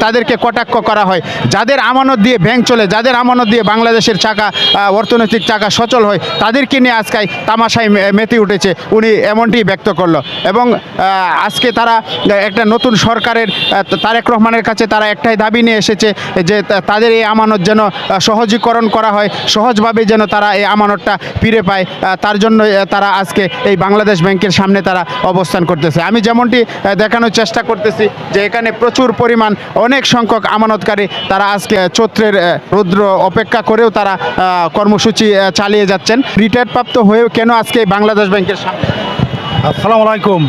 তাদেরকে কটাক্ষ করা হয়। যাদের আমানত দিয়ে ব্যাংক চলে, যাদের আমানত দিয়ে বাংলাদেশের চাকা অর্থনৈতিক চাকা সচল হয়, তাদেরকে নিয়ে আজকে তামাশায় মেতে উঠেছে, উনি এমনটি ব্যক্ত করলো। এবং আজকে তারা একটা নতুন সরকারের তারেক রহমানের কাছে তারা একটাই দাবি নিয়ে এসেছে যে তাদের এই আমানত যেন সহজীকরণ করা হয়, সহজভাবে যেন তারা এই আমানতটা ফিরে পায়। তার জন্য তারা আজকে এই বাংলাদেশ ব্যাংকের সামনে তারা অবস্থান করতেছে। আমি যেমনটি দেখানোর চেষ্টা করতেছি যে এখানে প্রচুর পরিমাণ অনেক সংখ্যক আমানতকারী তারা আজকে চৈত্রের রৌদ্র অপেক্ষা করেও তারা কর্মসূচি চালিয়ে যাচ্ছেন। রিটায়ার্ড প্রাপ্ত হয়েও কেন আজকে এই বাংলাদেশ ব্যাংকের সামনে? আসসালামু আলাইকুম।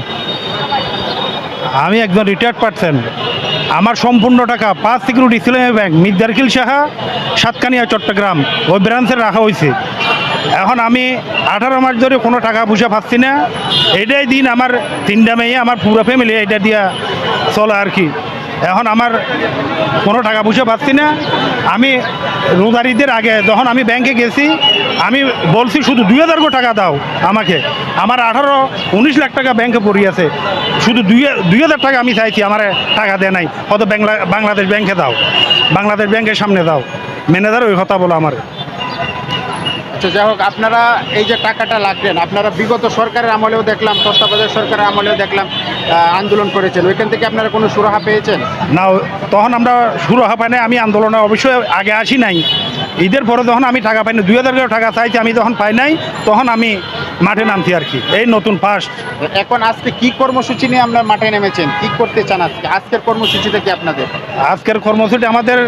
আমি একজন রিটায়ার্ড পার্সন। আমার সম্পূর্ণ টাকা 5 সিকিউরিটি ইসলামী ব্যাংক মির্জারখিল শাখা সাতকানিয়া চট্টগ্রাম ওই ব্রাঞ্চে রাখা হয়েছে। এখন আমি 18 মাস ধরে কোনো টাকা পয়সা পাচ্ছি না। এটাই দিন আমার 3টা মেয়ে, আমার পুরো ফ্যামিলি এটা দিয়া চলে আর কি। এখন আমার কোনো টাকা পয়সা পাচ্ছি না। আমি রোজারিদের আগে যখন আমি ব্যাংকে গেছি, আমি বলছি শুধু 2000 টাকা দাও আমাকে। আমার 18-19 লাখ টাকা ব্যাংকে পড়িয়েছে, শুধু 2000 টাকা আমি চাইছি, আমার টাকা দেয় নাই। হয়তো বাংলাদেশ ব্যাংকে দাও, বাংলাদেশ ব্যাংকের সামনে দাও। ম্যানেজার ওই কথা বলো আমার। আচ্ছা, যাই হোক, আপনারা এই যে টাকাটা লাগলেন, আপনারা বিগত সরকারের আমলেও দেখলাম, তত্ত্বাবধায়ক সরকারের আমলেও দেখলাম আন্দোলন করেছেন, ওইখান থেকে আপনারা কোনো সুরাহা পেয়েছেন? না, তখন আমরা সুরাহা পাই নাই। আমি আন্দোলনে অবশ্যই আগে আসি নাই। ঈদের পরে যখন আমি টাকা পাই না, 2000 টাকা চাইছি, আমি যখন পাই নাই তখন আমি মাঠে নামছি আর কি। এই নতুন ফার্স্ট। এখন আজকে কি কর্মসূচি নিয়ে আপনারা মাঠে নেমেছেন, কি করতে চান আজকের কর্মসূচিটা কি আপনাদের? আজকের কর্মসূচি আমাদের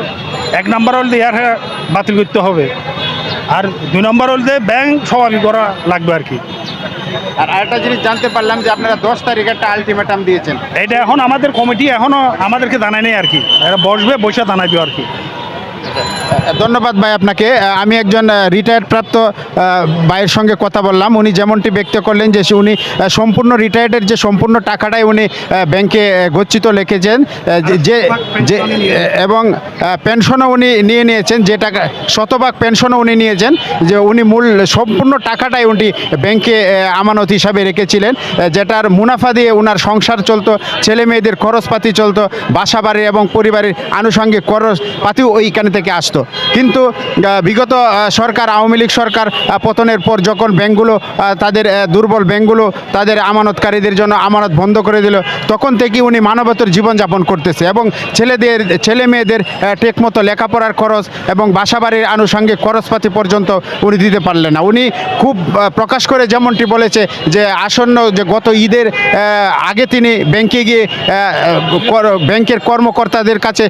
1 নম্বর হল এয়ার বাতিল করতে হবে, আর 2 নম্বর হল যে ব্যাংক স্বাভাবিক করা লাগবে আর কি। আর আরেকটা জিনিস জানতে পারলাম যে আপনারা 10 তারিখ একটা আলটিমেটাম দিয়েছেন। এটা এখন আমাদের কমিটি এখনও আমাদেরকে জানায় নেই আর কি। এরা বসবে, বসে জানাবে আর কি। ধন্যবাদ ভাই আপনাকে। আমি একজন রিটায়ার্ড প্রাপ্ত ভাইয়ের সঙ্গে কথা বললাম। উনি যেমনটি ব্যক্ত করলেন যে উনি সম্পূর্ণ রিটায়ার্ডের যে সম্পূর্ণ টাকাটাই উনি ব্যাংকে গচ্ছিত রেখেছেন, যে এবং পেনশনও উনি নিয়ে নিয়েছেন, যে টাকা শতভাগ পেনশনও উনি নিয়েছেন, যে উনি মূল সম্পূর্ণ টাকাটাই উনি ব্যাংকে আমানত হিসাবে রেখেছিলেন, যেটার মুনাফা দিয়ে ওনার সংসার চলতো, ছেলে মেয়েদের খরচপাতি চলতো, বাসা বাড়ি এবং পরিবারের আনুষঙ্গিক খরচপাতিও ওইখানে থেকে আসতো। কিন্তু বিগত সরকার, আওয়ামী লীগ সরকার পতনের পর যখন ব্যাংকগুলো তাদের দুর্বল ব্যাংকগুলো তাদের আমানতকারীদের জন্য আমানত বন্ধ করে দিল, তখন থেকে উনি মানবতার জীবনযাপন করতেছে এবং ছেলে মেয়েদের ঠিকমতো লেখাপড়ার খরচ এবং বাসাবাড়ির আনুষঙ্গিক খরচপাতি পর্যন্ত উনি দিতে পারলেন না। উনি খুব প্রকাশ করে যেমনটি বলেছে যে আসন্ন যে গত ঈদের আগে তিনি ব্যাংকে গিয়ে ব্যাংকের কর্মকর্তাদের কাছে